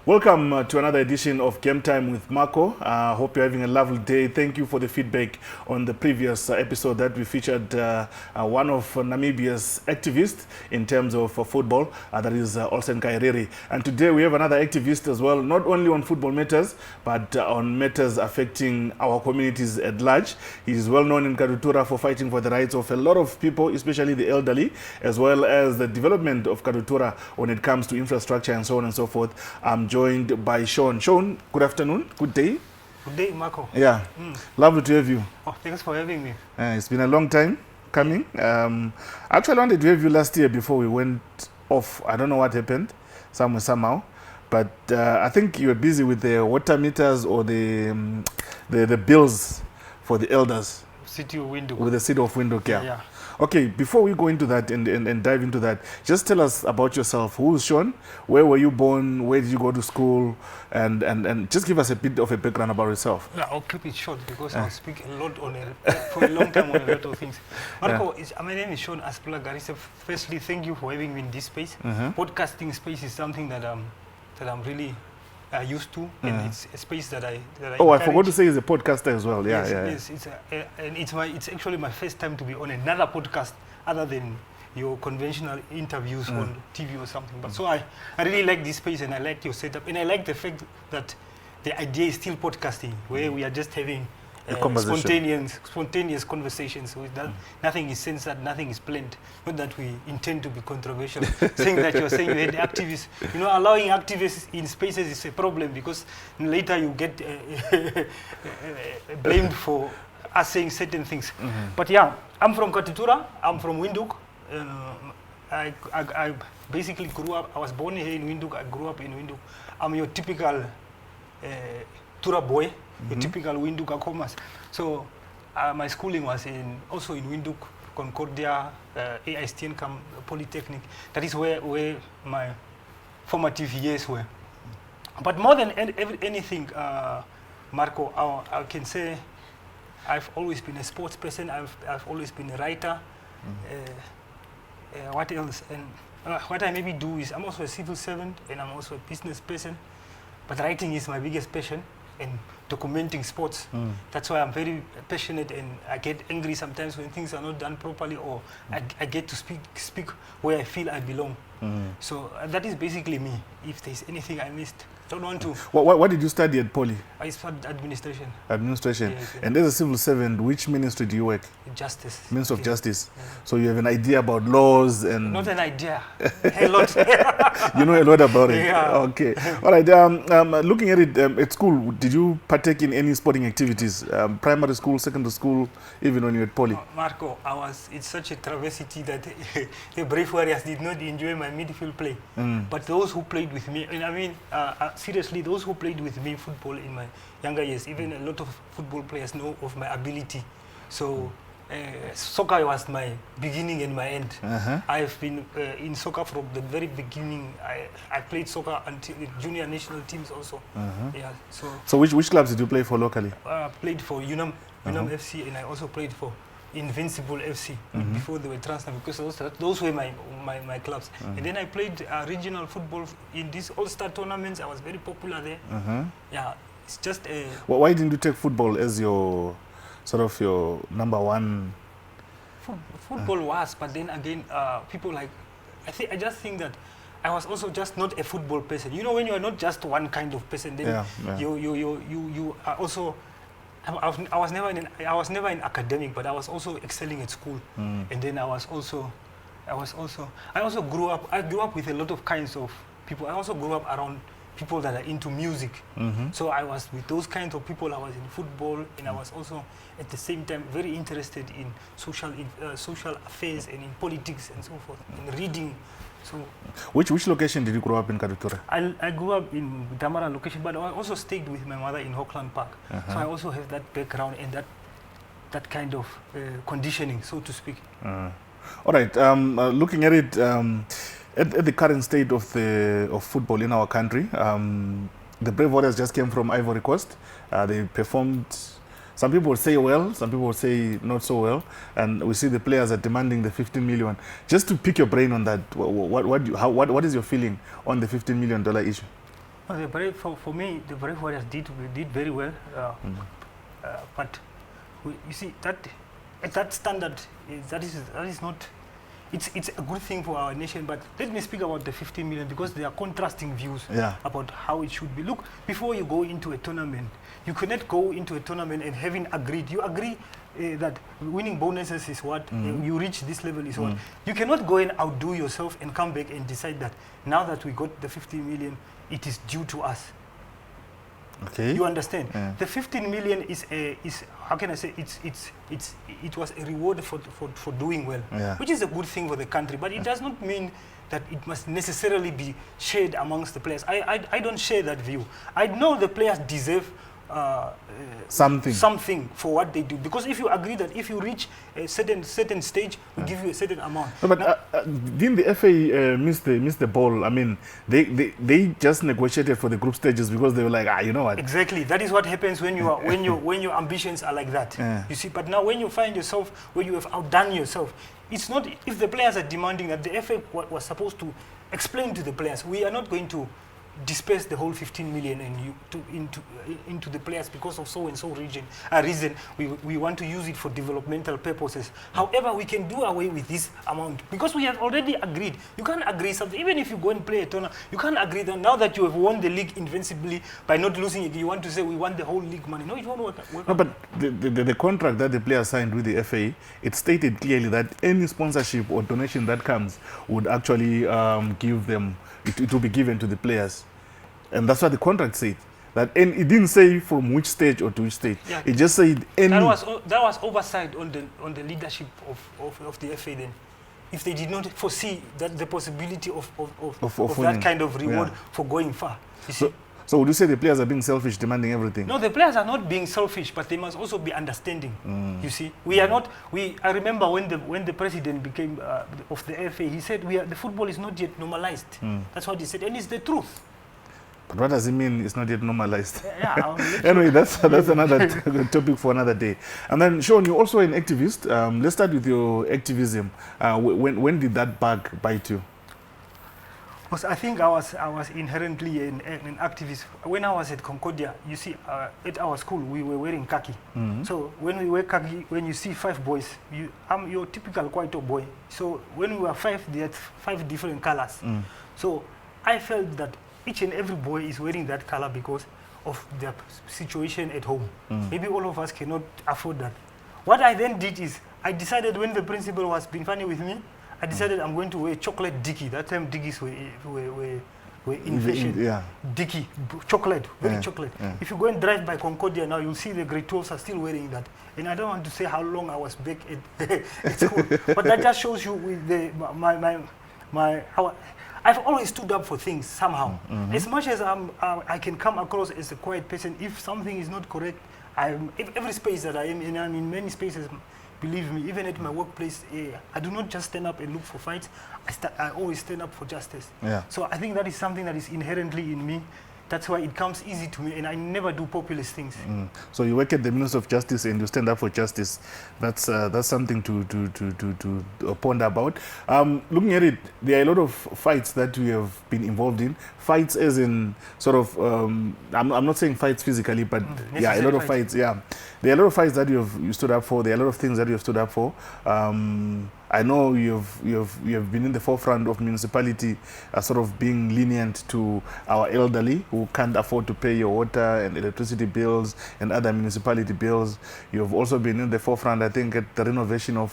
Welcome to another edition of Game Time with Marco. Hope you're having a lovely day. Thank you for the feedback on the previous episode that we featured one of Namibia's activists in terms of football, that is Shaun Gariseb. And today we have another activist as well, not only on football matters, but on matters affecting our communities at large. He is well known in Karutura for fighting for the rights of a lot of people, especially the elderly, as well as the development of Karutura when it comes to infrastructure and so on and so forth. I'm joined by Shaun. Shaun, good afternoon, good day. Good day, Marco. Yeah, lovely to have you. Oh, thanks for having me. It's been a long time coming. Actually, I wanted to have you last year before we went off. I don't know what happened, somehow. But I think you were busy with the water meters or the bills for the elders. City of Windhoek. With the city of Windhoek, Yeah. Okay, before we go into that and dive into that, just tell us about yourself. Who is Shaun? Where were you born? Where did you go to school? And just give us a bit of a background about yourself. Yeah, I'll keep it short because I'll speak a lot for a long time on a lot of things. Marco, my name is Shaun Gariseb. Firstly, thank you for having me in this space. Podcasting space is something that I'm really used to, and it's a space that I I forgot to say he's a podcaster as well. Yes. It's actually my first time to be on another podcast other than your conventional interviews on TV or something. But so I really like this space, and I like your setup, and I like the fact that the idea is still podcasting, where we are just having spontaneous conversations with that. Nothing is censored, nothing is planned. Not that we intend to be controversial. Saying that you're saying you had activists, allowing activists in spaces is a problem because later you get blamed for us saying certain things. But yeah, I'm from Katutura, I'm from Windhoek. I basically grew up, I was born here in Windhoek, I grew up in Windhoek. I'm your typical Tura boy. The typical Windhoek Akomas. So my schooling was also in Windhoek, Concordia, AISTN Polytechnic. That is where my formative years were. But more than anything, Marco, I can say I've always been a sports person. I've always been a writer. What else? And what I maybe do is I'm also a civil servant and I'm also a business person. But writing is my biggest passion. And documenting sports. That's why I'm very passionate, and I get angry sometimes when things are not done properly, or I get to speak where I feel I belong. So that is basically me. If there's anything I missed, don't want to. What did you study at Poly? I studied administration. Administration. Yes. And as a civil servant, which ministry do you work? Justice. Ministry of Justice. So you have an idea about laws and... Not an idea. A lot. You know a lot about it. Yeah. Okay. All right. Looking at it at school, did you partake in any sporting activities? Primary school, secondary school, even when you were at Poly? Marco, it's such a travesty that the Brave Warriors did not enjoy my midfield play. But those who played with me, and I mean, seriously, those who played with me football in my younger years, even a lot of football players know of my ability. So soccer was my beginning and my end. I've been in soccer from the very beginning. I played soccer until the junior national teams also. Yeah. So which clubs did you play for locally? I played for Unam FC, and I also played for Invincible FC before they were transferred, because those were my clubs. And then I played regional football in these all-star tournaments. I was very popular there. Yeah, it's just a... Why didn't you take football as your sort of your number one? Football was, but then again, people like... I just think that I was also just not a football person. You know, when you are not just one kind of person, then you are also... I was never in academic, but I was also excelling at school. And then I also grew up with a lot of kinds of people. I also grew up around people that are into music. So I was with those kinds of people. I was in football, and I was also at the same time very interested in social affairs and in politics and so forth, in reading. So, which location did you grow up in Karutura? I grew up in Damara location, but I also stayed with my mother in Hockland Park. So I also have that background and that kind of conditioning, so to speak. All right. Looking at it, at the current state of football in our country, the Brave Warriors just came from Ivory Coast. They performed. Some people would say well, some people would say not so well, and we see the players are demanding the 15 million. Just to pick your brain on that, what is your feeling on the $15 million issue? No, the Brave, for me, the Brave Warriors did very well. But you see that at that standard, that is not. It's a good thing for our nation. But let me speak about the 15 million because there are contrasting views about how it should be. Look, before you go into a tournament, you cannot go into a tournament and having agreed. You agree that winning bonuses is what you reach this level is what. You cannot go and outdo yourself and come back and decide that now that we got the 15 million, it is due to us. Okay. You understand? Yeah. The 15 million is how can I say it was a reward for doing well, which is a good thing for the country. But it does not mean that it must necessarily be shared amongst the players. I don't share that view. I know the players deserve something for what they do, because if you agree that if you reach a certain stage, we give you a certain amount. No, but didn't the FA miss the ball? I mean, they just negotiated for the group stages because they were like, you know what? Exactly. That is what happens when you are when your ambitions are like that. You see. But now when you find yourself where you have outdone yourself, it's not if the players are demanding that. The FA was supposed to explain to the players, we are not going to disperse the whole 15 million and into the players because of so and so reason. We want to use it for developmental purposes. However, we can do away with this amount because we have already agreed. You can't agree something, even if you go and play a tournament, you can't agree that now that you have won the league invincibly by not losing it, you want to say we want the whole league money. No, it won't work. No, but the contract that the players signed with the FA, it stated clearly that any sponsorship or donation that comes would actually give them, it will be given to the players. And that's what the contract said. That, and it didn't say from which stage or to which stage. Yeah. It just said any. That was oversight on the leadership of the FA then. If they did not foresee that the possibility of that kind of reward for going far. You see? So would you say the players are being selfish, demanding everything? No, the players are not being selfish, but they must also be understanding. You see, we are not. I remember when the president became of the FA, he said the football is not yet normalized. That's what he said, and it's the truth. But what does it mean it's not yet normalized? Anyway, that's another topic for another day. And then, Shaun, you're also an activist. Let's start with your activism. When did that bug bite you? Because I think I was inherently an activist. When I was at Concordia, you see, at our school, we were wearing khaki. So when we wear khaki, when you see 5 boys, I'm your typical Kwaito boy. So when we were 5, they had 5 different colors. So I felt that each and every boy is wearing that color because of their situation at home. Maybe all of us cannot afford that. What I then did is, I decided when the principal was being funny with me, I decided I'm going to wear chocolate Dickie. That time Dickies were in fashion. Dickie, chocolate, very chocolate. If you go and drive by Concordia now, you'll see the grade 12s are still wearing that. And I don't want to say how long I was back at school, but that just shows you with how I've always stood up for things somehow. As much as I can come across as a quiet person, if something is not correct, every space that I am in, I'm in many spaces, believe me, even at my workplace, I do not just stand up and look for fights. I always stand up for justice. So I think that is something that is inherently in me. That's why it comes easy to me, and I never do populist things. So you work at the Ministry of Justice and you stand up for justice. That's something to ponder about. Looking at it, there are a lot of fights that we have been involved in. Fights as in sort of, I'm not saying fights physically, but a lot of fights. There are a lot of fights that you stood up for. There are a lot of things that you have stood up for. I know you've been in the forefront of municipality, sort of being lenient to our elderly who can't afford to pay your water and electricity bills and other municipality bills. You've also been in the forefront, I think, at the renovation of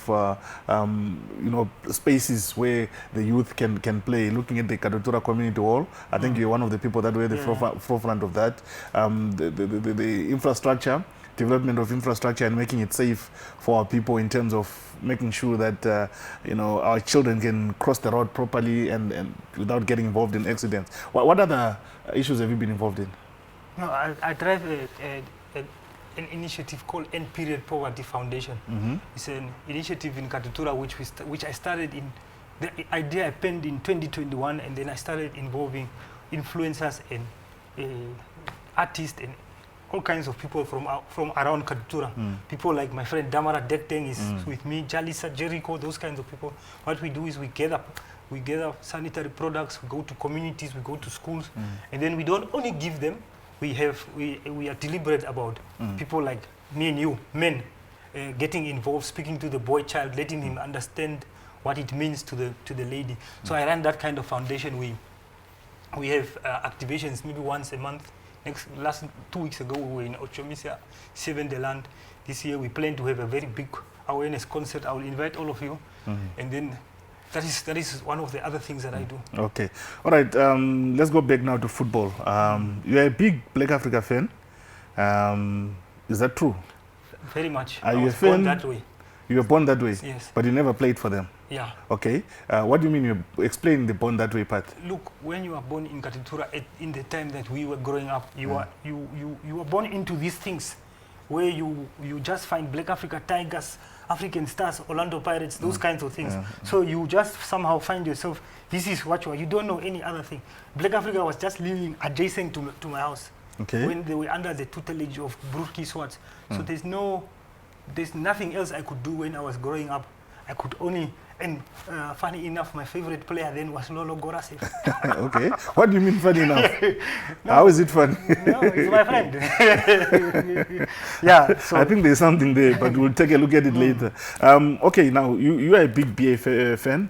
spaces where the youth can play. Looking at the Kadotura Community Hall, I think you're one of the people that were at the forefront of that. The infrastructure. Development of infrastructure and making it safe for our people in terms of making sure that our children can cross the road properly and without getting involved in accidents. What other issues have you been involved in? No, I drive an initiative called End Period Poverty Foundation. It's an initiative in Katutura which I started in. The idea I penned in 2021, and then I started involving influencers and artists and all kinds of people from around Katutura. People like my friend Damara Dekteng is with me, Jalisa, Jericho, those kinds of people. What we do is we gather sanitary products, we go to communities, we go to schools, and then we don't only give them, we are deliberate about people like me and you, men, getting involved, speaking to the boy child, letting him understand what it means to the lady. So I ran that kind of foundation. We have activations maybe once a month. Last 2 weeks ago, we were in Ochomisia, Seven the Land. This year, we plan to have a very big awareness concert. I will invite all of you. And then that is one of the other things that I do. Okay. All right. Let's go back now to football. You're a big Black Africa fan. Is that true? Very much. Are I you was a fan? born that way. You were born that way? Yes. But you never played for them? Yeah. Okay. What do you mean you explain the born that way part? Look, when you are born in Katutura, in the time that we were growing up, you were born into these things where you just find Black Africa Tigers, African Stars, Orlando Pirates, those kinds of things. So you just somehow find yourself, this is what you are. You don't know any other thing. Black Africa was just living adjacent to my house. Okay. When they were under the tutelage of Burki Swartz. So there's nothing else I could do when I was growing up. I could only, and funny enough, my favorite player then was Lolo Gorasef. Okay. What do you mean funny enough? No, how is it funny? No, he's my friend. Yeah. So I think there's something there, but we'll take a look at it later. Okay, now you are a big BA fan.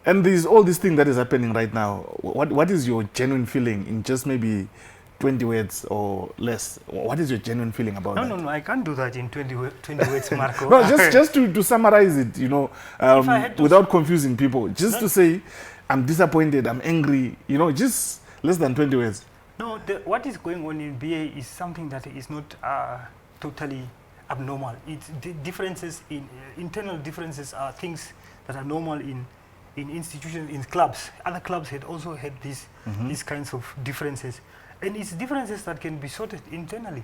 And there's all this thing that is happening right now. What is your genuine feeling in just maybe 20 words or less? What is your genuine feeling about that? No, I can't do that in 20 words, Marco. No, just to summarize it, you know, without confusing people, just to say, I'm disappointed, I'm angry, you know, just less than 20 words. No, what is going on in BA is something that is not totally abnormal. It's differences internal differences are things that are normal in institutions, in clubs. Other clubs had also had these kinds of differences. And it's differences that can be sorted internally.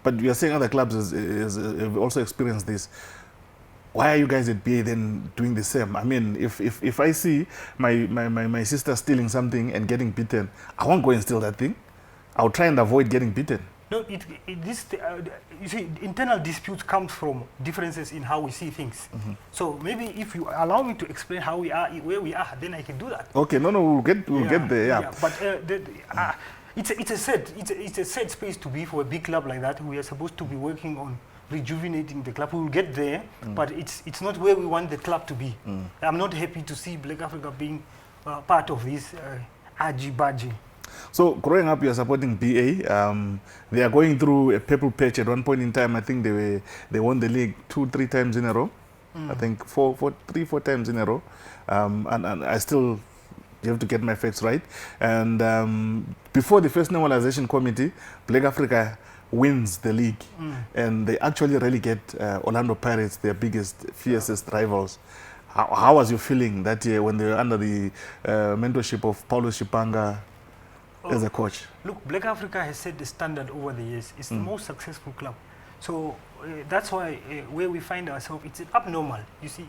But you are saying other clubs have also experienced this. Why are you guys at BA then doing the same? I mean, if I see my sister stealing something and getting beaten, I won't go and steal that thing. I'll try and avoid getting beaten. No, you see, internal disputes comes from differences in how we see things. So maybe if you allow me to explain how we are, where we are, then I can do that. Okay, no, we'll get there. Yeah. But it's a sad space to be for a big club like that. We are supposed to be working on rejuvenating the club. We will get there, but it's not where we want the club to be. I'm not happy to see Black Africa being part of this argy-bargy. So growing up, you are supporting BA. They are going through a purple patch at one point in time. I think they won the league 2-3 times in a row. I think 4 times in a row. And I still, you have to get my facts right. And before the first normalization committee, Black Africa wins the league. And they actually relegate Orlando Pirates, their biggest, fiercest rivals. How was your feeling that year when they were under the mentorship of Paulo Shipanga as a coach? Look, Black Africa has set the standard over the years. It's the most successful club. So that's why where we find ourselves, it's abnormal. You see,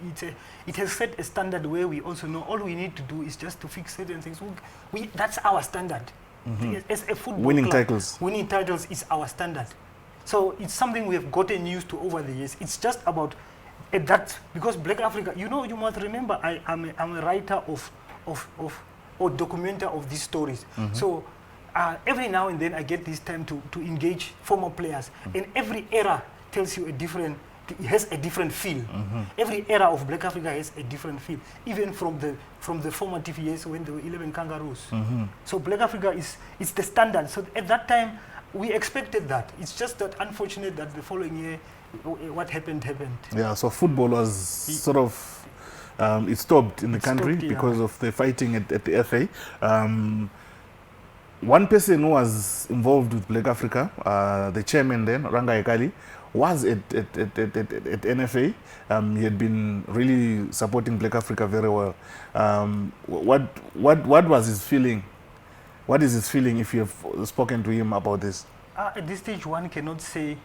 it has set a standard where we also know all we need to do is just to fix certain things. That's our standard. As a football winning club, titles. Winning titles is our standard. So it's something we have gotten used to over the years. It's just about that, because Black Africa, you know, you must remember, I'm a writer or documenter of these stories. So every now and then I get this time to engage former players, and every era tells you it has a different feel. Every era of Black Africa has a different feel, even from the formative years when there were 11 Kangaroos. So Black Africa is the standard. So at that time, we expected that. It's just that unfortunate that the following year, what happened. Yeah, so football was sort of, it stopped in the country because of the fighting at the FA. One person who was involved with Black Africa, the chairman then, Ranga Ekali, was at NFA. He had been really supporting Black Africa very well. What was his feeling? What is his feeling if you have spoken to him about this? At this stage, one cannot say,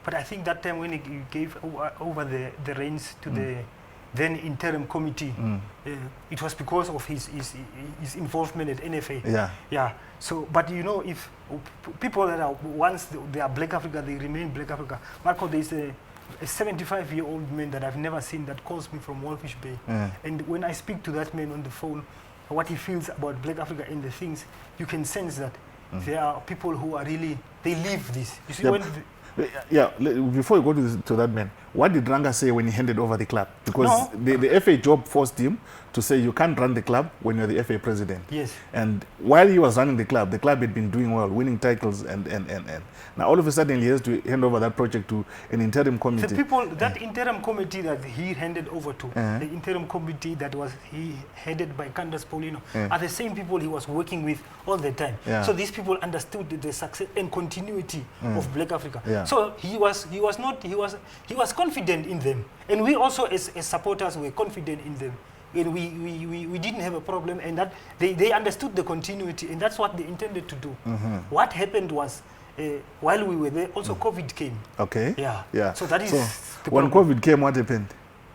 but I think that time when he gave over the reins to then interim committee. It was because of his involvement at NFA. Yeah. So, but you know, if people that are once they are Black Africa, they remain Black Africa. Marco, there is a 75-year-old man that I've never seen that calls me from Walfish Bay. And when I speak to that man on the phone, what he feels about Black Africa and the things, you can sense that there are people who are really, they live this. You see, before you go to that man, what did Ranga say when he handed over the club? Because the FA job forced him to say you can't run the club when you're the FA president. Yes. And while he was running the club had been doing well, winning titles and. Now all of a sudden he has to hand over that project to an interim committee. The people, that interim committee that he handed over to, the interim committee that was headed by Candace Paulino, are the same people he was working with all the time. So these people understood the success and continuity of Black Africa. So he was confident in them, and we also as supporters were confident in them. And we didn't have a problem, and that they understood the continuity, and that's what they intended to do. What happened was, while we were there, also COVID came. Okay. Yeah. So that is when COVID came, what happened?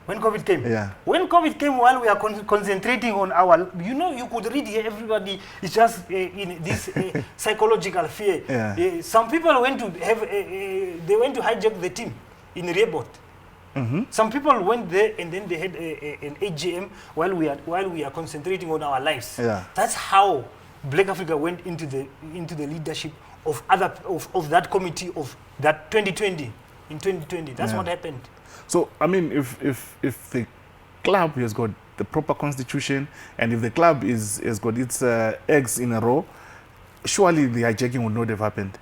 When COVID came? Yeah. When COVID came, while we are concentrating on our, you could read here, everybody is just in this psychological fear. Some people went to they went to hijack the team in Rebot. Some people went there and then they had an AGM while we are concentrating on our lives. That's how Black Africa went into the leadership of that committee of that 2020. In 2020, that's what happened. So I mean, if the club has got the proper constitution, and if the club has got its eggs in a row, surely the hijacking would not have happened.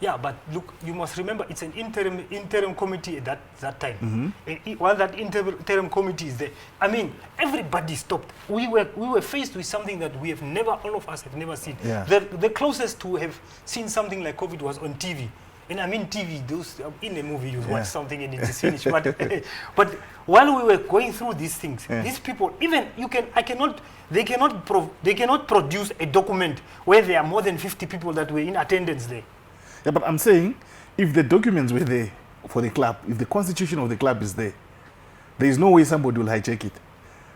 Yeah, but look, you must remember it's an interim committee at that time. And while that interim committee is there, I mean, everybody stopped. We were faced with something that all of us have never seen. The closest to have seen something like COVID was on TV. And I mean TV, those in a movie you watch something and it is finished. But while we were going through these things, these people, they cannot produce a document where there are more than 50 people that were in attendance there. Yeah, but I'm saying, if the documents were there for the club, if the constitution of the club is there is no way somebody will hijack it.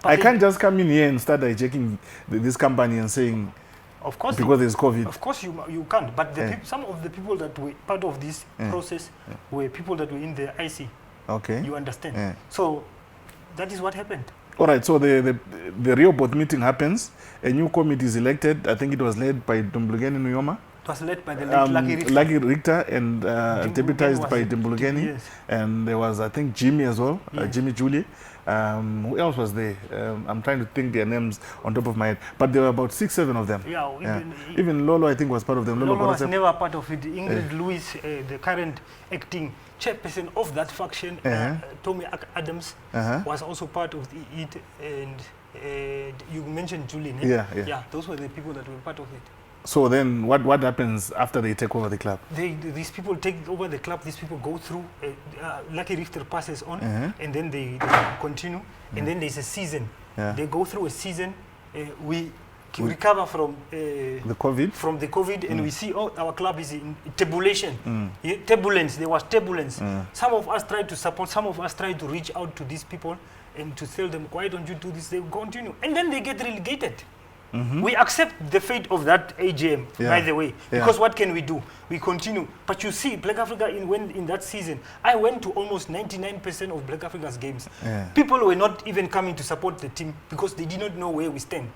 But I can't just come in here and start hijacking this company and saying, of course, because there's COVID. Of course you can't. But some of the people that were part of this process were people that were in the IC. Okay. You understand? So that is what happened. All right. So the real board meeting happens. A new committee is elected. I think it was led by Dumbulugeni Nuyoma. It was led by the late Lucky Richter and deputized by Dumbulugeni. And there was, I think, Jimmy as well, Jimmy Julie. Who else was there? I'm trying to think their names on top of my head. But there were about 6-7 of them. Even Lolo, I think, was part of them. Lolo was never part of it. Ingrid Lewis, the current acting chairperson of that faction, Tommy Adams, was also part of it. And you mentioned Julian. Yeah, those were the people that were part of it. So then what happens after they take over the club? These people take over the club, these people go through, Lucky Richter passes on, and then they continue, and then there's a season. They go through a season, we recover from the COVID, and we see, our club is in turbulation. Turbulence, there was turbulence. Some of us tried to support, some of us tried to reach out to these people and to tell them, why don't you do this? They continue, and then they get relegated. We accept the fate of that AGM, by the way, because what can we do? We continue. But you see, Black Africa, in that season, I went to almost 99% of Black Africa's games. People were not even coming to support the team because they did not know where we stand.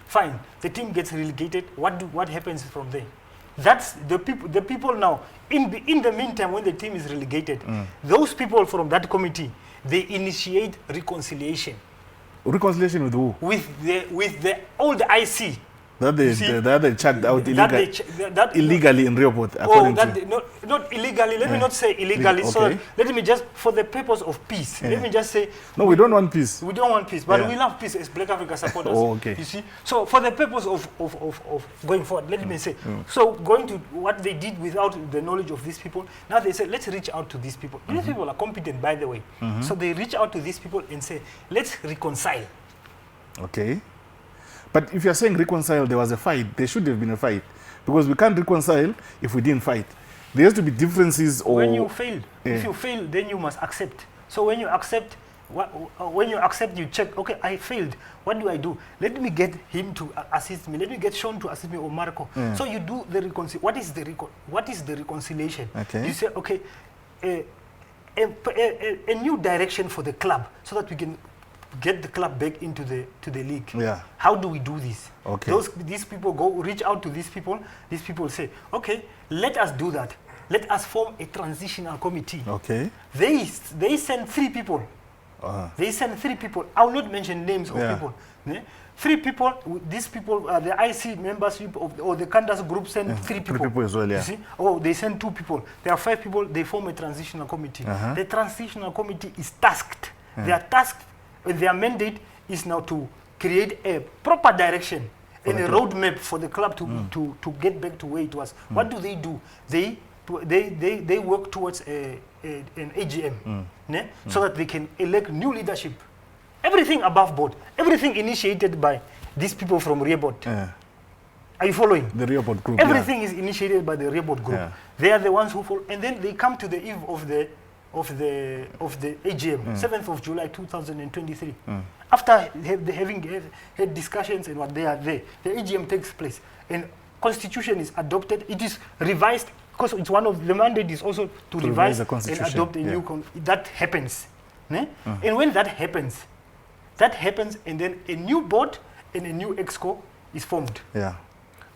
Fine, the team gets relegated. What happens from there? That's the people now. In the meantime, when the team is relegated, those people from that committee, they initiate reconciliation. Reconciliation with who? With the old IC. That they chucked out illegally in Rehoboth, not illegally. Let me not say illegally. Okay. So let me just, for the purpose of peace, let me just say. No, we don't want peace. We don't want peace, but we love peace as Black Africa supporters. You see. So for the purpose of going forward, let me say. So going to what they did without the knowledge of these people, now they say, let's reach out to these people. These people are competent, by the way. So they reach out to these people and say, let's reconcile. Okay. But if you're saying reconcile, there was a fight, there should have been a fight. Because we can't reconcile if we didn't fight. There has to be differences or... When you fail, if you fail, then you must accept. So when you accept, when you accept, you check, okay, I failed. What do I do? Let me get him to assist me. Let me get Shaun to assist me, or Marco. So you do the what is the reconciliation? Okay. You say, okay, a new direction for the club so that we can get the club back into the league. Yeah. How do we do this? Okay. These people reach out to these people. These people say, okay, let us do that. Let us form a transitional committee. Okay. They send 3 people. They send 3 people. I will not mention names of people. 3 people. These people, the IC membership or the Candace group send 3 people. 3 people as well, yeah. You see? Oh, they send 2 people. There are 5 people. They form a transitional committee. The transitional committee is tasked. They are tasked. Their mandate is now to create a proper direction and a roadmap for the club to get back to where it was. What do? They work towards an AGM, so that they can elect new leadership. Everything above board, everything initiated by these people from Rear Board. Are you following? The Rear Board group. Everything is initiated by the Rear Board group. They are the ones who follow, and then they come to the eve of the AGM, 7th of July 2023. After having had discussions and what they are there, the AGM takes place, and constitution is adopted. It is revised, because it's one of the mandate is also to revise the constitution and adopt a new. That happens, and when that happens, and then a new board and a new exco is formed.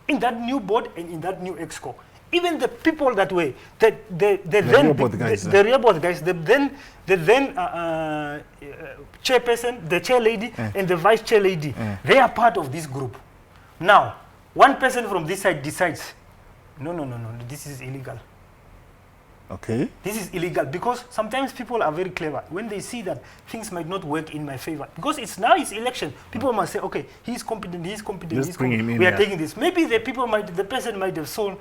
In that new board and in that new exco, even the people that way, the Rear Board guys, the then chairperson, the chair lady, and the vice chair lady, they are part of this group. Now, one person from this side decides, no, this is illegal. Okay. This is illegal, because sometimes people are very clever. When they see that things might not work in my favor, because it's election, people must say, okay, he's competent, we are taking this. Maybe the person might have saw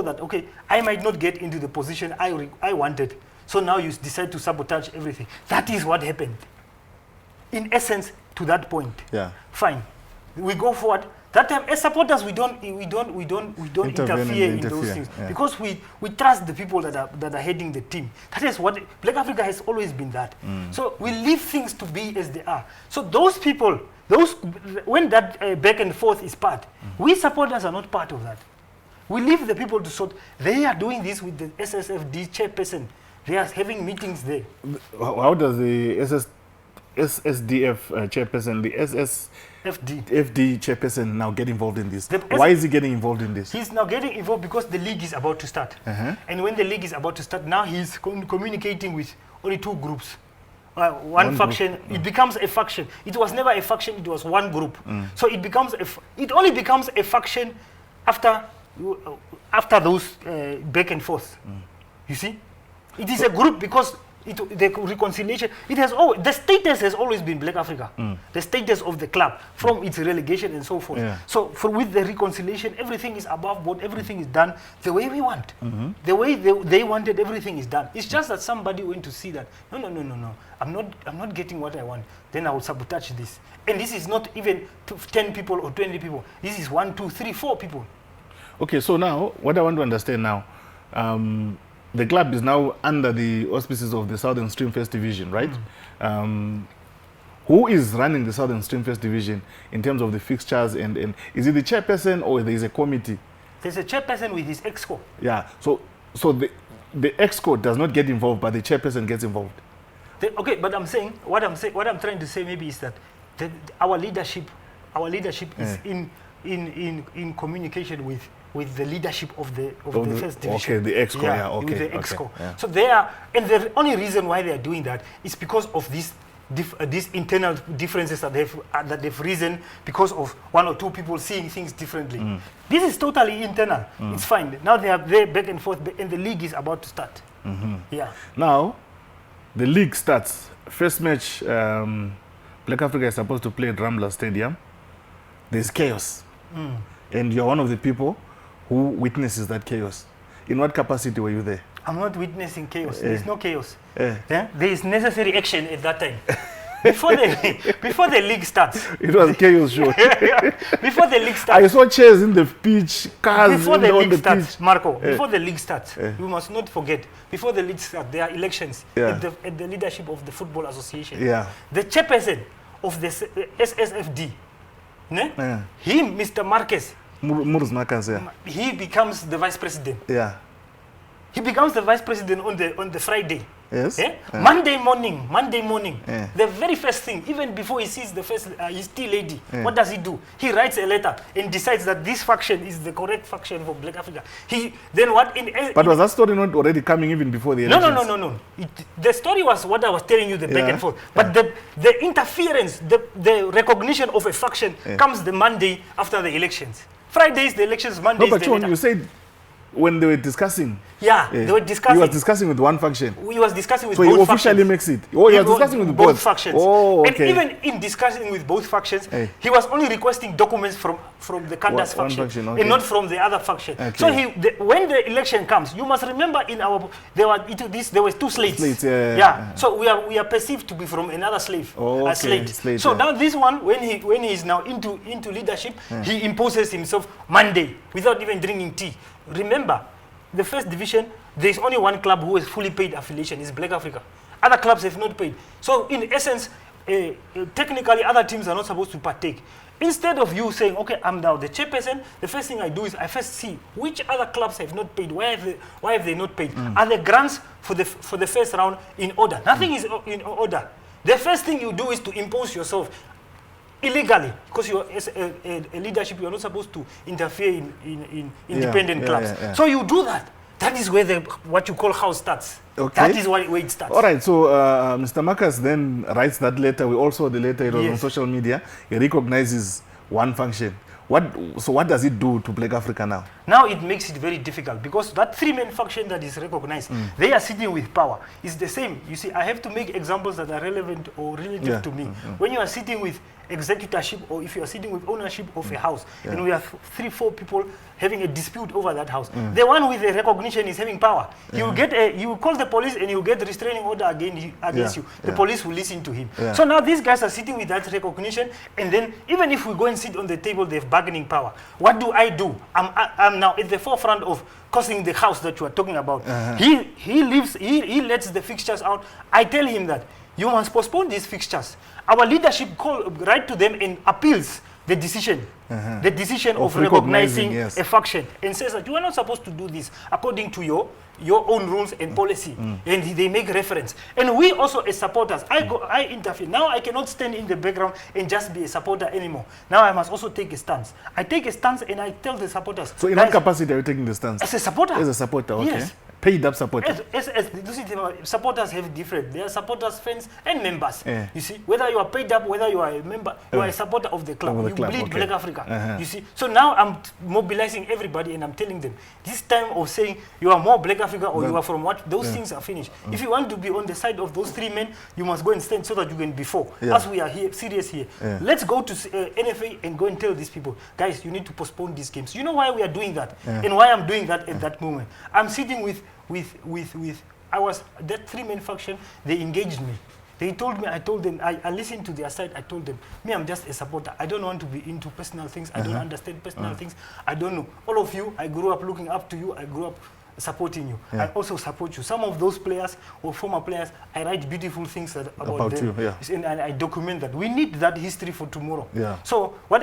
that, okay, I might not get into the position I wanted, so now you decide to sabotage everything. That is what happened. In essence, to that point. Fine. We go forward. That time, as supporters, we don't interfere in those things, because we trust the people that are heading the team. That is what Black Africa has always been. That so we leave things to be as they are. So those people, when that back and forth is part, we supporters are not part of that. We leave the people to sort. They are doing this with the SSFD chairperson. They are having meetings there. How does the SSDF chairperson, the FD chairperson now get involved in this? Why is he getting involved in this? He's now getting involved because the league is about to start. And when the league is about to start, now he's communicating with only 2 groups. One faction, group. It becomes a faction. It was never a faction, it was one group. So it only becomes a faction after those back and forth. You see? It is a group because the reconciliation, the status has always been Black Africa. The status of the club from its relegation and so forth. So with the reconciliation, everything is above board, everything is done the way we want. The way they wanted, everything is done. It's just that somebody went to see that, no, I'm not getting what I want. Then I will sabotage this. And this is not even 10 people or 20 people. This is 1, 2, 3, 4 people. Okay, so now, what I want to understand now, the club is now under the auspices of the Southern Stream First Division, right? Who is running the Southern Stream First Division in terms of the fixtures, and is it the chairperson or there is a committee? There's a chairperson with his exco. Yeah, so the exco does not get involved, but the chairperson gets involved. Okay, but what I'm trying to say maybe is that our leadership is in communication with the leadership of the first division. Okay, the exco, with the exco. So they are, and the only reason why they are doing that is because of these internal differences that they've risen because of 1 or 2 people seeing things differently. This is totally internal. It's fine. Now they are there back and forth, and the league is about to start. Now, the league starts. First match, Black Africa is supposed to play at Rambla Stadium. There's chaos. And you're one of the people who witnesses that chaos. In what capacity were you there? I'm not witnessing chaos. There's no chaos. There is necessary action at that time. before the league starts. It was chaos show. Before the league starts. I saw chairs in the pitch, cars before the on league the starts, pitch. Marco, before the league starts, you must not forget, before the league starts, there are elections at the leadership of the Football Association. Yeah. The chairperson of the SSFD, him, Mr. Marquez, Murs Marquez, yeah. he becomes the vice president. Yeah. He becomes the vice president on the Friday. Yes. Monday morning, the very first thing, even before he sees the first his tea lady, what does he do? He writes a letter and decides that this faction is the correct faction for Black Africa. But was that story not already coming even before the elections? No. The story was what I was telling you, the back and forth. But the interference, the recognition of a faction comes the Monday after the elections. Friday is the elections, Monday is the Shaun, you said when they were discussing. They were discussing. He was discussing with one faction. He was discussing with both both factions. So he officially makes it. Oh, he was discussing with both factions. Oh, okay. And even in discussing with both factions, he was only requesting documents from the Candace faction, and not from the other faction. Okay. So when the election comes, you must remember there were two slates. So we are perceived to be from another slate. So now this one, when he is now into leadership, he imposes himself Monday without even drinking tea. Remember, the first division, there is only one club who has fully paid affiliation, is Black Africa. Other clubs have not paid. So in essence, technically other teams are not supposed to partake. Instead of you saying, okay, I'm now the chairperson, the first thing I do is I first see which other clubs have not paid. Why have they not paid? Are the grants for the first round in order? Nothing is in order. The first thing you do is to impose yourself illegally, because you are as a leadership, you are not supposed to interfere in independent clubs. So you do that. That is where what you call house starts. Okay. That is where it starts. All right. So Mr. Marcus then writes that letter. We also saw the letter. It was on social media. He recognizes one function. So what does it do to Black Africa now? Now it makes it very difficult, because that three-man faction that is recognized, they are sitting with power. It's the same. You see, I have to make examples that are relevant or relative to me. When you are sitting with executorship, or if you are sitting with ownership of a house, and we have 3-4 people having a dispute over that house, the one with the recognition is having power. You will call the police and you get restraining order against you. The police will listen to him. So now these guys are sitting with that recognition, and then even if we go and sit on the table, they have bargaining power. What do? I'm now at the forefront of causing the house that you are talking about. He lets the fixtures out. I tell him that you must postpone these fixtures. Our leadership write to them and appeals the decision, of recognizing a faction, and says that you are not supposed to do this according to your own rules and policy, and they make reference. And we also as supporters, I interfere. Now I cannot stand in the background and just be a supporter anymore. Now I must also take a stance. I take a stance and I tell the supporters. So in what capacity are you taking the stance? As a supporter. As a supporter, okay. Yes. Paid up supporter. Supporters have different. There are supporters, fans, and members. You see, whether you are paid up, whether you are a member, you are a supporter of the club. You bleed Black Africa. You see, so now I'm mobilizing everybody and I'm telling them this time of saying you are more Black Africa or you are from what, those things are finished. If you want to be on the side of those three men, you must go and stand so that you can be four. As we are here, serious here. Let's go to NFA and go and tell these people, guys, you need to postpone these games. You know why we are doing that and why I'm doing that at that moment. I'm sitting with that three-man faction. They engaged me. They told me, I told them, I listened to their side. I told them, me, I'm just a supporter. I don't want to be into personal things. I don't understand personal things. I don't know. All of you, I grew up looking up to you. I grew up supporting you. I also support you. Some of those players or former players, I write beautiful things about them. And I document that. We need that history for tomorrow. So what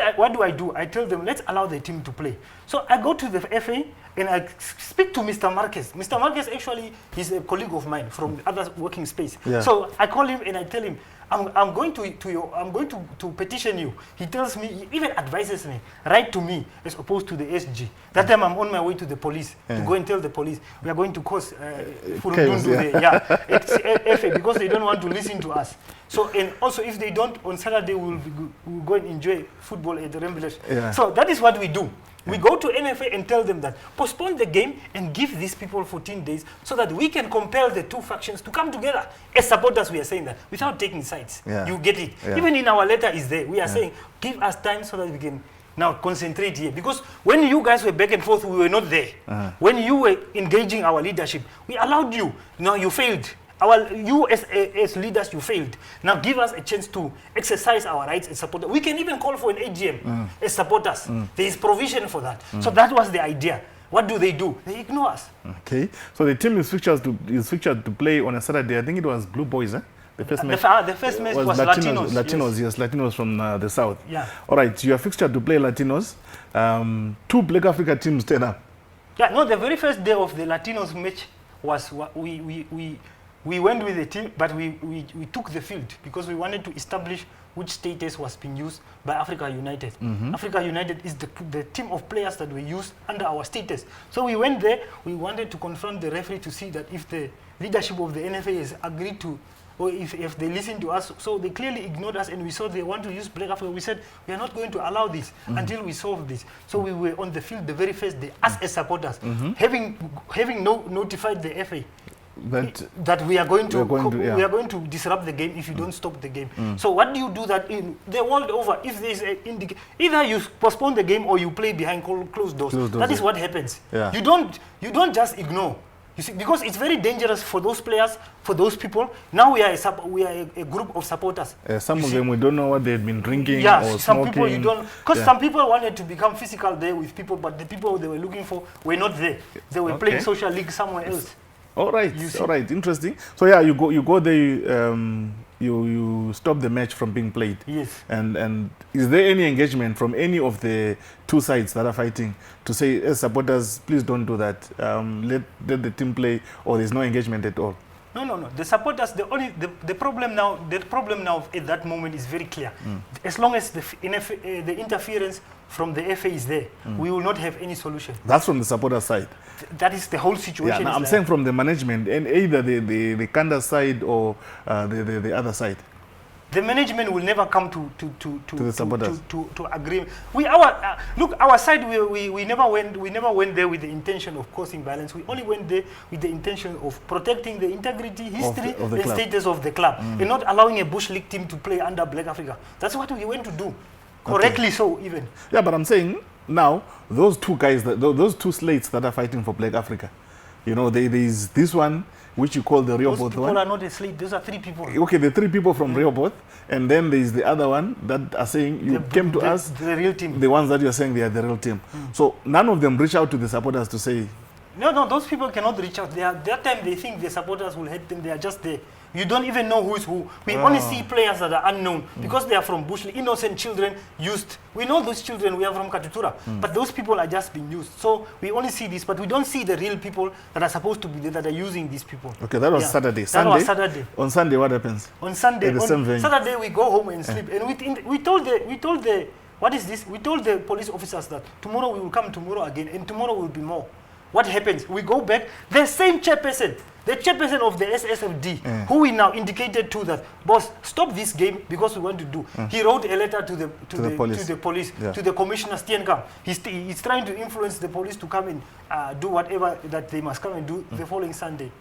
do? I tell them, let's allow the team to play. So I go to the FA and I speak to Mr. Marquez. Mr. Marquez actually is a colleague of mine from other working space. So I call him and I tell him, I'm going to petition you. He tells me, he even advises me, write to me as opposed to the SG. That time I'm on my way to the police to go and tell the police we are going to cause FA because they don't want to listen to us. So, and also if they don't, on Saturday we'll go and enjoy football at the Rembrandt. So that is what we do. We go to NFA and tell them that postpone the game and give these people 14 days so that we can compel the two factions to come together. As supporters, we are saying that without taking sides. You get it. Even in our letter is there. We are saying give us time so that we can now concentrate here. Because when you guys were back and forth, we were not there. When you were engaging our leadership, we allowed you. Now you failed. you as leaders, you failed. Now give us a chance to exercise our rights as supporters. We can even call for an AGM as supporters. There is provision for that. So that was the idea. What do? They ignore us. Okay. So the team is fixtured to play on a Saturday. I think it was Blue Boys, eh? The first match, the first match was Latinos. Latinos, yes, Latinos from the south. Yeah. All right, you are fixtured to play Latinos. 2 Black Africa teams turn up. Yeah, no, the very first day of the Latinos match was we went with the team, but we took the field because we wanted to establish which status was being used by Africa United. Africa United is the team of players that we use under our status. So we went there, we wanted to confront the referee to see that if the leadership of the NFA has agreed to, or if they listen to us. So they clearly ignored us, and we saw they want to use Black Africa. We said, we are not going to allow this until we solve this. So we were on the field the very first day, us as supporters, having notified the FA that we are going to disrupt the game if you don't stop the game. So what do you do that in the world over? If there is either you postpone the game or you play behind closed doors. That is what happens. Yeah. You don't just ignore. You see, because it's very dangerous for those players, for those people. Now we are a group of supporters. Some of them, we don't know what they've been drinking or smoking. Some people you don't, because some people wanted to become physical there with people, but the people they were looking for were not there. They were playing social league somewhere else. All right, interesting. So yeah, you go there. You stop the match from being played. Yes. And is there any engagement from any of the 2 sides that are fighting to say, as supporters, please don't do that. Let the team play, or there's no engagement at all? No. The supporters, the problem now at that moment is very clear. As long as the interference from the FA is there, we will not have any solution. That's from the supporter side. That is the whole situation. Yeah, I'm saying from the management, and either the Kanda side or the other side. The management will never come to the supporters to agree. Look, our side we never went there with the intention of causing violence. We only went there with the intention of protecting the integrity, history, of the and status of the club, and not allowing a Bush League team to play under Black Africa. That's what we went to do. Correctly so, even. Yeah, but I'm saying now those 2 guys, those 2 slates that are fighting for Black Africa, you know, there is this one which you call the Rehoboth one. Those people are not a slate. Those are 3 people. Okay, the 3 people from Rehoboth, and then there is the other one that are saying you came to us. The real team. The ones that you're saying they are the real team. So none of them reach out to the supporters to say. No, those people cannot reach out. That time they think the supporters will help them. They are just there. You don't even know who is who. We only see players that are unknown because they are from Bush League. Innocent children used. We know those children, we are from Katutura, but those people are just being used. So we only see this, but we don't see the real people that are supposed to be there, that are using these people. Okay, that was Saturday. That was Saturday. On Sunday, what happens? On Sunday, Saturday we go home and sleep. And we told the what is this? We told the police officers that tomorrow we will come tomorrow again, and tomorrow will be more. What happens? We go back, the same chairperson, the chairperson of the SSFD, who we now indicated to that, boss, stop this game because we want to do. He wrote a letter to the police, to the commissioner Steenkamp. He's trying to influence the police to come and do whatever that they must come and do the following Sunday.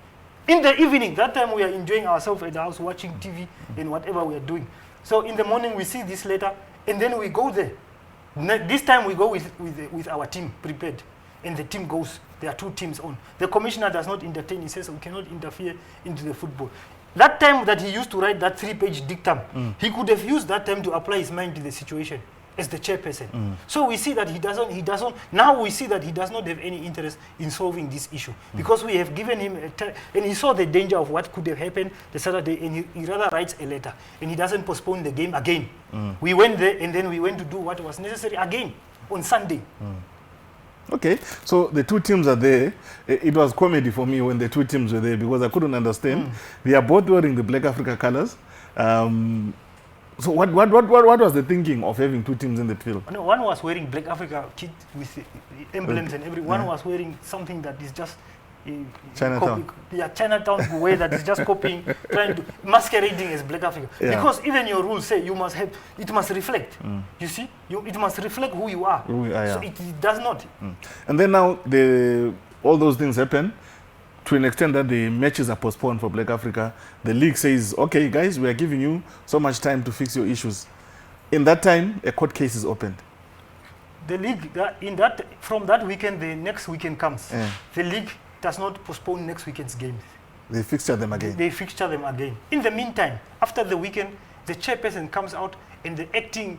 In the evening, that time we are enjoying ourselves at the house, watching TV and whatever we are doing. So in the morning we see this letter, and then we go there. This time we go with our team prepared. And the team goes. There are 2 teams on. The commissioner does not entertain. He says we cannot interfere into the football. That time that he used to write that 3-page dictum, he could have used that time to apply his mind to the situation as the chairperson. So we see that he doesn't. Now we see that he does not have any interest in solving this issue because we have given him and he saw the danger of what could have happened the Saturday, and he rather writes a letter and he doesn't postpone the game again. We went there and then we went to do what was necessary again on Sunday. Okay, so the 2 teams are there. It was comedy for me when the 2 teams were there because I couldn't understand. They are both wearing the Black Africa colors. So what was the thinking of having 2 teams in the field? No, one was wearing Black Africa kit with the emblems and everything. One was wearing something that is just Chinatown. Chinatown way that is just copying, trying to masquerading as Black Africa. Because even your rules say you must have, it must reflect. You see, it must reflect who you are. So it does not. And then now all those things happen to an extent that the matches are postponed for Black Africa. The league says, okay, guys, we are giving you so much time to fix your issues. In that time, a court case is opened. The league, from that weekend, the next weekend comes. The league does not postpone next weekend's games. They fixture them again. They fixture them again. In the meantime, after the weekend, the chairperson comes out and the acting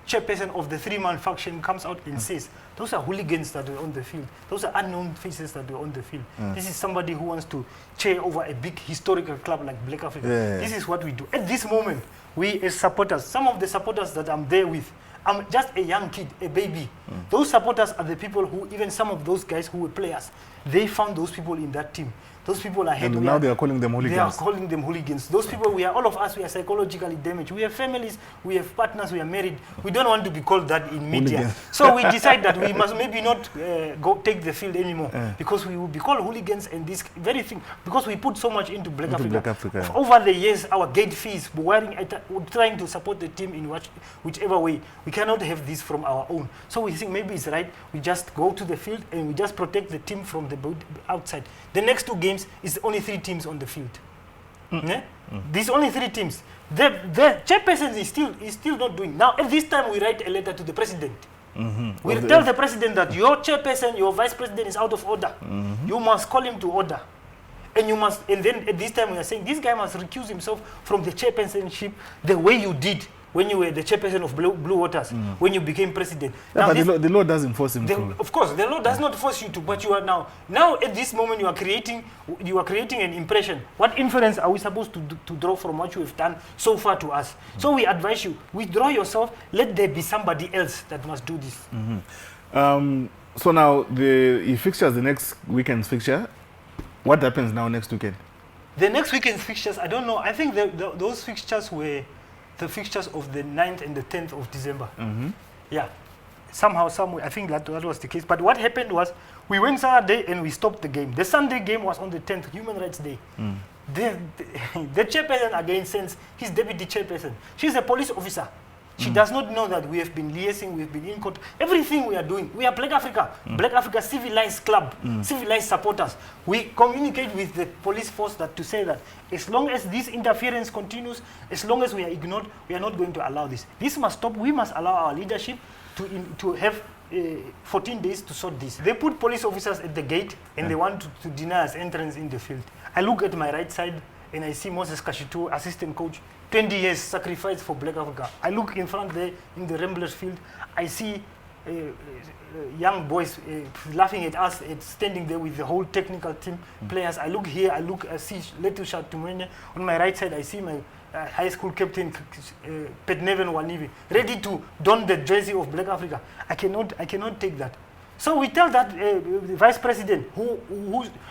chairperson of the three-man faction comes out and says, those are hooligans that were on the field. Those are unknown faces that were on the field. This is somebody who wants to chair over a big historical club like Black Africa. This is what we do. At this moment, we as supporters, some of the supporters that I'm there with, I'm just a young kid, a baby. Those supporters are the people who, even some of those guys who were players, they found those people in that team. Those people are and now they are calling them hooligans. They are calling them hooligans. Those people, all of us, we are psychologically damaged. We have families, we have partners, we are married. We don't want to be called that in media. Hooligans. So we decide that we must maybe not go take the field anymore because we will be called hooligans and this very thing, because we put so much into Black Africa. Over the years, our gate fees, we're trying to support the team in whichever way. We cannot have this from our own. So we think maybe it's right, we just go to the field and we just protect the team from the outside. The next 2 games is only 3 teams on the field. These only 3 teams. The chairperson is still not doing. Now at this time we write a letter to the president. We tell the president that your chairperson, your vice president is out of order. You must call him to order. And you must, and then at this time we are saying this guy must recuse himself from the chairpersonship the way you did when you were the chairperson of Blue Waters, when you became president. Yeah, now but the law doesn't force him to. Of course, the law does not force you to, but you are now at this moment you are creating an impression. What inference are we supposed to draw from what you have done so far to us? So we advise you, withdraw yourself, let there be somebody else that must do this. So now he fixtures the next weekend's fixture. What happens now next weekend? The next weekend's fixtures, I don't know. I think those fixtures were the fixtures of the 9th and the 10th of December. Yeah. Somehow, somewhere, I think that was the case. But what happened was, we went Saturday and we stopped the game. The Sunday game was on the 10th, Human Rights Day. The chairperson again sends his deputy chairperson. She's a police officer. She does not know that we have been liaising, we've been in court. Everything we are doing, we are Black Africa. Black Africa civilized club, civilized supporters. We communicate with the police force to say that as long as this interference continues, as long as we are ignored, we are not going to allow this. This must stop. We must allow our leadership to have 14 days to sort this. They put police officers at the gate and they want to deny us entrance in the field. I look at my right side and I see Moses Kashitu, assistant coach, 20 years sacrificed for Black Africa. I look in front there in the Ramblers field, I see young boys laughing at us, standing there with the whole technical team players. I look here, I see Letu Shatumene. On my right side, I see my high school captain, Petneven Wanivi, ready to don the jersey of Black Africa. I cannot take that. So we tell that the vice president who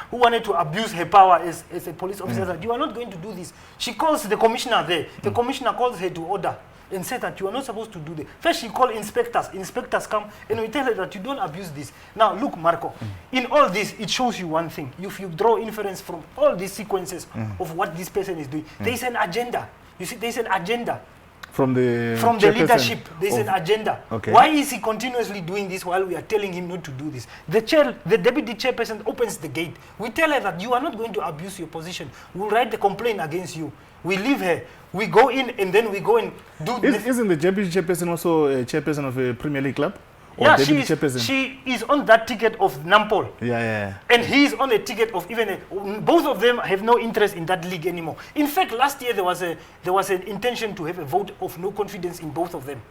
wanted to abuse her power as a police officer that you are not going to do this. She calls the commissioner there. The commissioner calls her to order and said that you are not supposed to do this. First she called inspectors. Inspectors come and we tell her that you don't abuse this. Now look, Marco, in all this, it shows you one thing. If you draw inference from all these sequences of what this person is doing, there is an agenda. You see, there is an agenda. From the leadership, there's an agenda. Okay. Why is he continuously doing this while we are telling him not to do this? The deputy chairperson opens the gate. We tell her that you are not going to abuse your position. We'll write the complaint against you. We leave her. We go in and then we go and do this. Isn't the deputy chairperson also a chairperson of a Premier League club? Yeah, she is on that ticket of Nampol. Yeah. And he is on a ticket of both of them have no interest in that league anymore. In fact, last year there was an intention to have a vote of no confidence in both of them.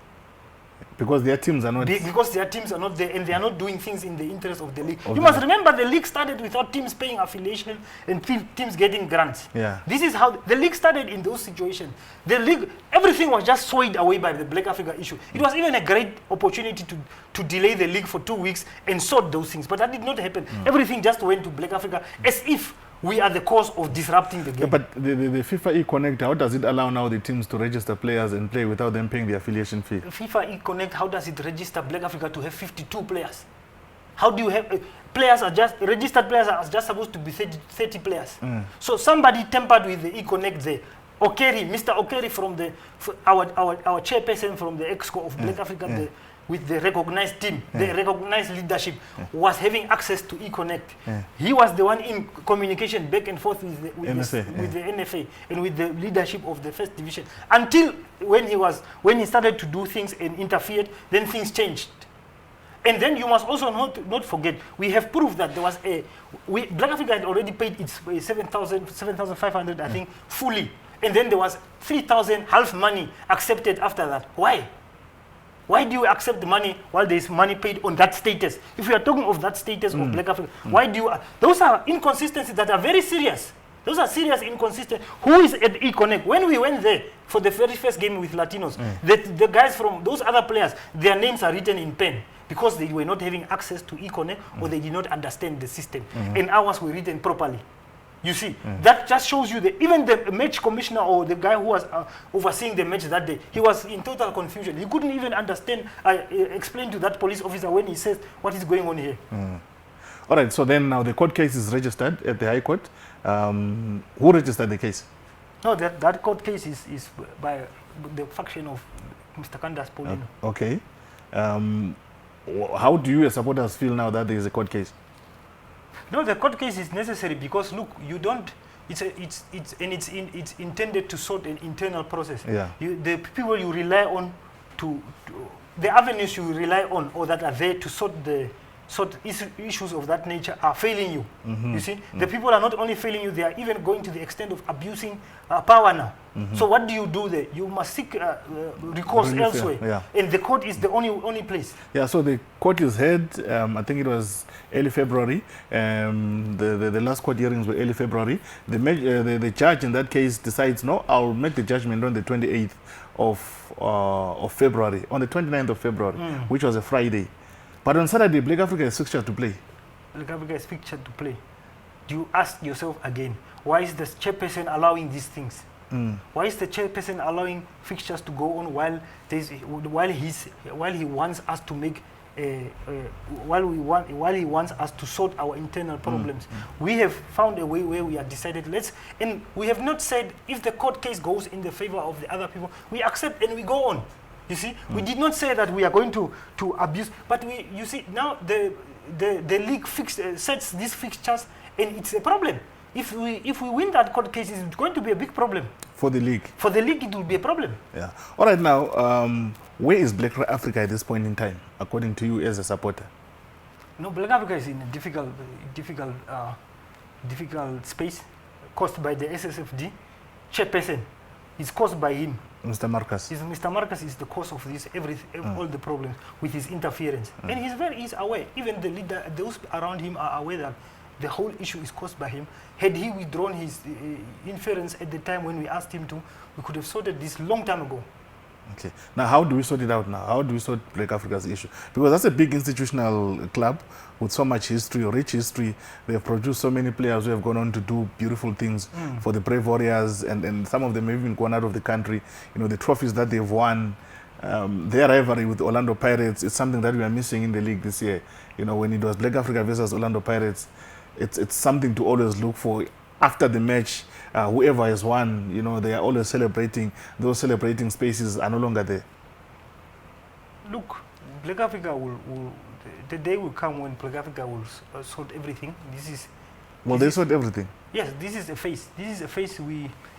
Because their teams are not... Because their teams are not there and they are not doing things in the interest of the league. You must remember the league started without teams paying affiliation and teams getting grants. Yeah. This is how the league started in those situations. The league, everything was just swayed away by the Black Africa issue. It was even a great opportunity to delay the league for 2 weeks and sort those things. But that did not happen. Everything just went to Black Africa as if we are the cause of disrupting the game. Yeah, but the FIFA e-Connect, how does it allow now the teams to register players and play without them paying the affiliation fee? FIFA e-Connect, how does it register Black Africa to have 52 players? How do you have registered players are just supposed to be 30 players. So somebody tampered with the e-Connect there. Mr. Okeri from our chairperson from the EXCO of Black Africa, with the recognized team, the recognized leadership, was having access to e-Connect. He was the one in communication back and forth with the NFA and with the leadership of the first division. Until when he started to do things and interfered, then things changed. And then you must also not forget, we have proof that there was Black Africa had already paid its 7,500, I think, fully. And then there was 3,000 half money accepted after that. Why? Why do you accept the money while there is money paid on that status? If we are talking of that status of Black Africa, why do you... those are inconsistencies that are very serious. Those are serious inconsistencies. Who is at eConnect? When we went there for the very first game with Latinos, the guys from those other players, their names are written in pen because they were not having access to eConnect or they did not understand the system. And ours were written properly. You see, that just shows you that even the match commissioner or the guy who was overseeing the match that day, he was in total confusion. He couldn't even understand, explain to that police officer when he says, what is going on here? All right, so then now the court case is registered at the High Court. Who registered the case? No, that court case is by the faction of Mr. Candace Paulino. Okay. How do you as supporters feel now that there is a court case? No, the court case is necessary because look, you don't. It's intended to sort an internal process. Yeah. The people you rely on the avenues you rely on or that are there to sort issues of that nature are failing you. You see, the people are not only failing you; they are even going to the extent of abusing power now. So what do you do there? You must seek recourse elsewhere, and the court is the only place. Yeah. So the court is held. I think it was early February. The last court hearings were early February. The judge in that case decides, no, I'll make the judgment on the 28th of February, on the 29th of February, which was a Friday. But on Saturday, Black Africa is fixtured to play. Black Africa is fixtured to play. Do you ask yourself again, why is the chairperson allowing these things? Why is the chairperson allowing fixtures to go on while he wants us to make while he wants us to sort our internal problems? We have found a way where we have decided and we have not said if the court case goes in the favor of the other people, we accept and we go on. You see, we did not say that we are going to abuse, but you see now the league sets these fixtures and it's a problem. If we win that court case, it's going to be a big problem. For the league? For the league, it will be a problem. Yeah. All right, now, where is Black Africa at this point in time, according to you as a supporter? No, Black Africa is in a difficult space caused by the SSFD. Chairperson is caused by him. Mr. Marcus. Mr. Marcus is the cause of this, all the problems with his interference. And he's aware. Even the leader, those around him are aware that the whole issue is caused by him. Had he withdrawn his interference at the time when we asked him to, we could have sorted this long time ago. Okay. Now, how do we sort it out now? How do we sort Black Africa's issue? Because that's a big institutional club with so much history, rich history. They have produced so many players who have gone on to do beautiful things for the Brave Warriors, and some of them have even gone out of the country. You know, the trophies that they've won, their rivalry with Orlando Pirates is something that we are missing in the league this year. You know, when it was Black Africa versus Orlando Pirates, it's something to always look for. After the match, whoever has won, you know, they are always celebrating. Those celebrating spaces are no longer there. Look, Black Africa the day will come when Black Africa will sort everything. They sort everything. Yes, this is a phase. This is a phase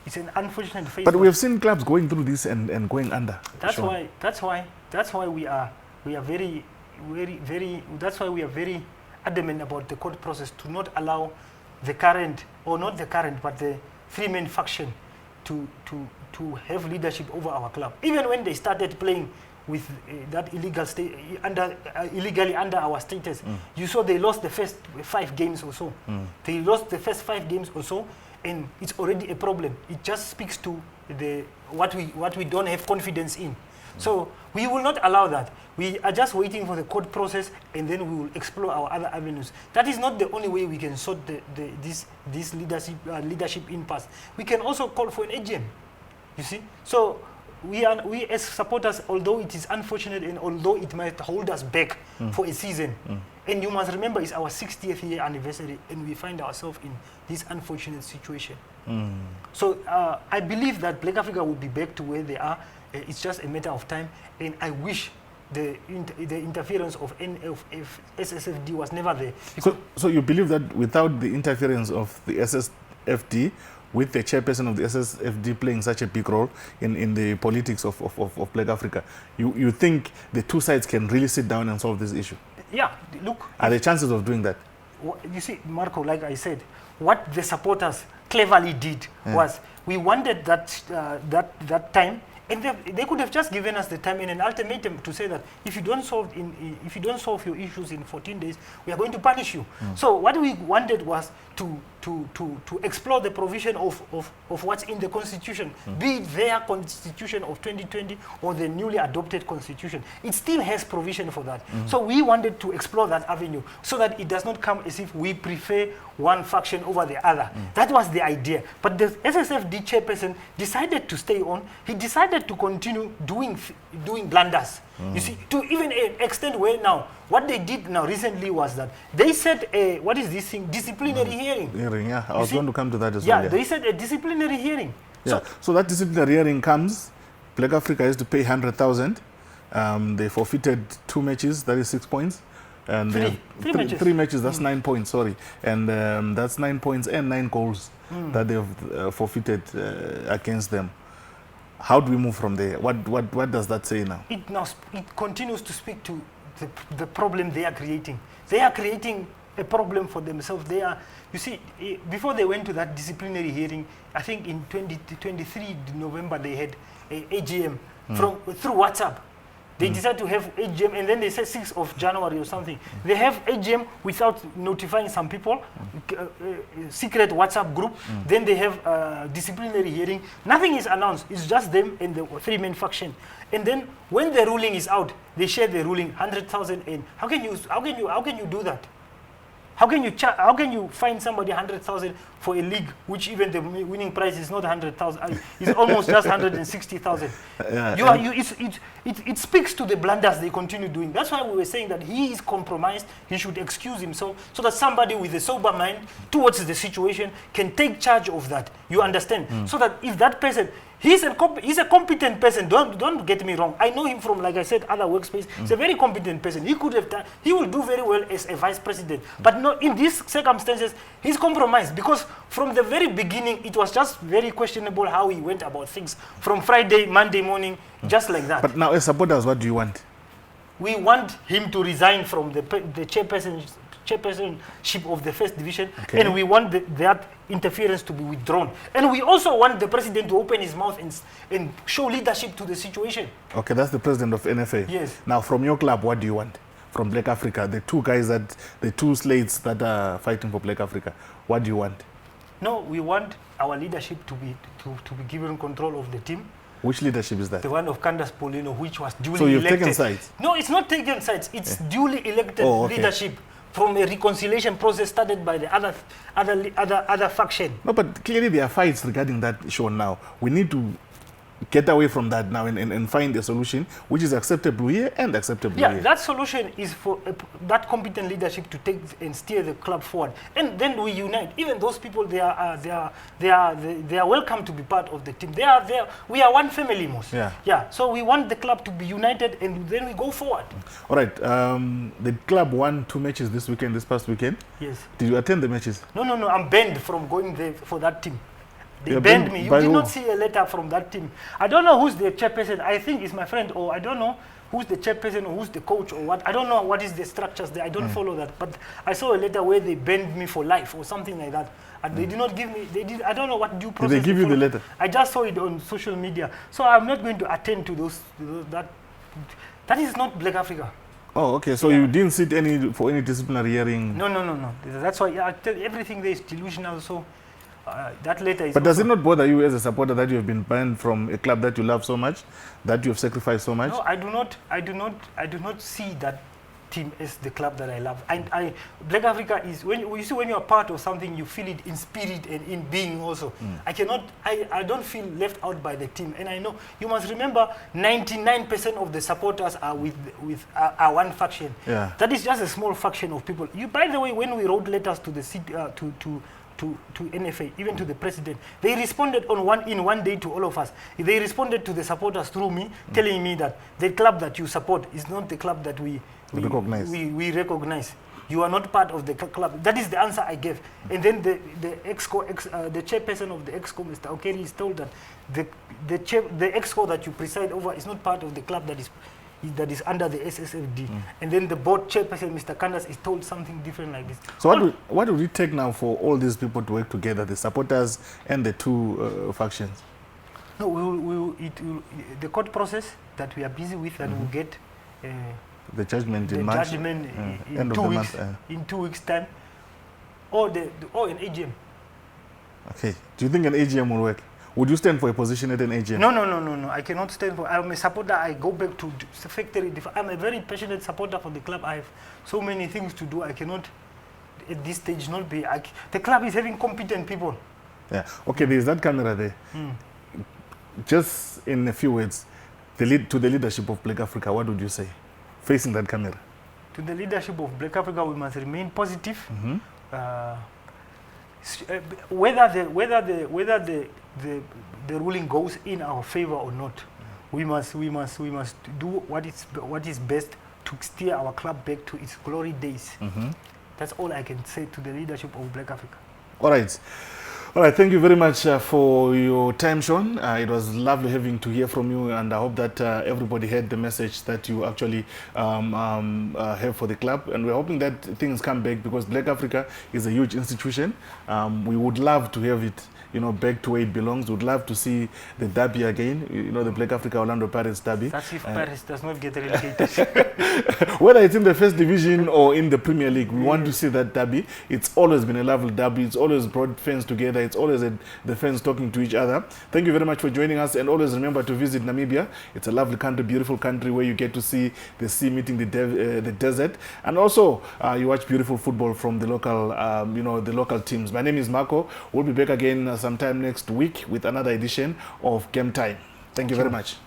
it's an unfortunate phase. But we have seen clubs going through this and going under. That's why we are very, very, very. That's why we are very adamant about the court process to not allow the current, or not the current, but the three-man faction to have leadership over our club. Even when they started playing with that illegally under our status, you saw they lost the first 5 games or so. They lost the first 5 games or so, and it's already a problem. It just speaks to what we don't have confidence in. So we will not allow that. We are just waiting for the court process, and then we will explore our other avenues. That is not the only way we can sort this leadership impasse. We can also call for an AGM. You see, so we as supporters, although it is unfortunate and although it might hold us back for a season, and you must remember it's our 60th year anniversary, and we find ourselves in this unfortunate situation. So I believe that Black Africa will be back to where they are. It's just a matter of time, and I wish the interference of SSFD was never there. So you believe that without the interference of the SSFD, with the chairperson of the SSFD playing such a big role in the politics of Black Africa, you think the two sides can really sit down and solve this issue? Yeah, look. Are there chances of doing that? You see, Marco, like I said, what the supporters cleverly did was we wanted that time, and they could have just given us the time in an ultimatum to say that if you don't solve your issues in 14 days, we are going to punish you. So what we wanted was to explore the provision of what's in the Constitution, be it their Constitution of 2020 or the newly adopted Constitution. It still has provision for that. So we wanted to explore that avenue so that it does not come as if we prefer one faction over the other. That was the idea. But the SSFD chairperson decided to stay on. He decided to continue doing blunders. You see, to even an extent where now, what they did now recently was that they said, what is this thing? Disciplinary hearing. Hearing, yeah. I was going to come to that as well. Yeah, they said a disciplinary hearing. Yeah. So that disciplinary hearing comes, Black Africa has to pay 100,000. They forfeited 2 matches, that is 6 points. And three matches, that's 9 points, sorry. And that's 9 points and 9 goals that they've forfeited against them. How do we move from there? What does that say now? It continues to speak to the problem they are creating. They are creating a problem for themselves. You see, before they went to that disciplinary hearing, I think in 23 November they had a AGM through WhatsApp. They decided to have AGM, and then they said 6th of January or something. They have AGM without notifying some people, secret WhatsApp group. Then they have a disciplinary hearing. Nothing is announced. It's just them and the 3-man faction. And then when the ruling is out, they share the ruling 100,000. And how can you do that? How can you find somebody 100,000 for a league which even the winning prize is not 100,000? It's almost just 160,000. It speaks to the blunders they continue doing. That's why we were saying that he is compromised. He should excuse himself so that somebody with a sober mind towards the situation can take charge of that. You understand? So that if that person, he's a competent person. Don't get me wrong. I know him from, like I said, other workspace. He's a very competent person. He will do very well as a vice president. But not in these circumstances, he's compromised because from the very beginning, it was just very questionable how he went about things from Friday, Monday morning, just like that. But now, as supporters, what do you want? We want him to resign from the chairpersonship of the first division, and we want that interference to be withdrawn. And we also want the president to open his mouth and show leadership to the situation. Okay, that's the president of NFA. Yes. Now, from your club, what do you want? From Black Africa, the two slates that are fighting for Black Africa, what do you want? No, we want our leadership to be given control of the team. Which leadership is that? The one of Candace Paulino, which was duly elected. So you've taken sides? No, it's not taken sides. It's duly elected leadership from a reconciliation process started by the other faction. No, but clearly there are fights regarding that issue now. We need to get away from that now and find a solution which is acceptable here and acceptable here. Yeah, that solution is for that competent leadership to take and steer the club forward, and then we unite. Even those people, they are welcome to be part of the team. They are there. We are one family, most. Yeah. So we want the club to be united, and then we go forward. All right. The club won 2 matches this past weekend. Yes. Did you attend the matches? No. I'm banned from going there for that team. They banned me. You did not see a letter from that team. I don't know who's the chairperson. I think it's my friend, or I don't know who's the chairperson or who's the coach or what. I don't know what is the structures there. I don't follow that. But I saw a letter where they banned me for life or something like that. And they did not give me, I don't know what due process. Did they give you the letter? I just saw it on social media. So I'm not going to attend to that is not Black Africa. Oh, okay. So you didn't sit for any disciplinary hearing? No. That's why I tell everything there is delusional. So that letter is. But does it not bother you as a supporter that you have been banned from a club that you love so much, that you have sacrificed so much? No, I do not see that team as the club that I love. Black Africa is when you are part of something, you feel it in spirit and in being also. I don't feel left out by the team, and I know you must remember 99% of the supporters are with one faction. Yeah. That is just a small faction of people. By the way, when we wrote letters to the city to NFA, even to the president, they responded in one day to all of us. They responded to the supporters through me, telling me that the club that you support is not the club that we recognize. You are not part of the club. That is the answer I gave. And then the chairperson of the EXCO, Mr. Okeri, is told that the EXCO that you preside over is not part of the club that is that is under the SSFD. And then the board chairperson, Mr. Kandas, is told something different like this. So what would it take now for all these people to work together, the supporters and the two factions? No, the court process that we are busy with, that will get the judgment in the March, judgment end in 2 weeks' time, or an AGM. Okay. Do you think an AGM will work? Would you stand for a position at an AGM? No. I cannot stand for. I'm a supporter. I go back to the factory. I'm a very passionate supporter for the club. I have so many things to do. I cannot, at this stage, not be. The club is having competent people. Yeah. Okay. There's that camera there. Just in a few words, to the leadership of Black Africa, what would you say, facing that camera? To the leadership of Black Africa, we must remain positive. Whether the ruling goes in our favor or not, we must do what is best to steer our club back to its glory days. That's all I can say to the leadership of Black Africa. All right. Thank you very much for your time, Shaun. It was lovely having to hear from you, and I hope that everybody heard the message that you actually have for the club. And we're hoping that things come back, because Black Africa is a huge institution. We would love to have it, back to where it belongs. We'd love to see the derby again, the Black Africa Orlando Pirates derby. That's if Paris does not get relegated. Whether it's in the first division or in the Premier League, we want to see that derby. It's always been a lovely derby. It's always brought fans together. It's always the fans talking to each other. Thank you very much for joining us, and always remember to visit Namibia. It's a lovely country, beautiful country, where you get to see the sea meeting the desert, and also you watch beautiful football from the local, the local teams. My name is Marco. We'll be back again sometime next week with another edition of Game Time. Thank you very much.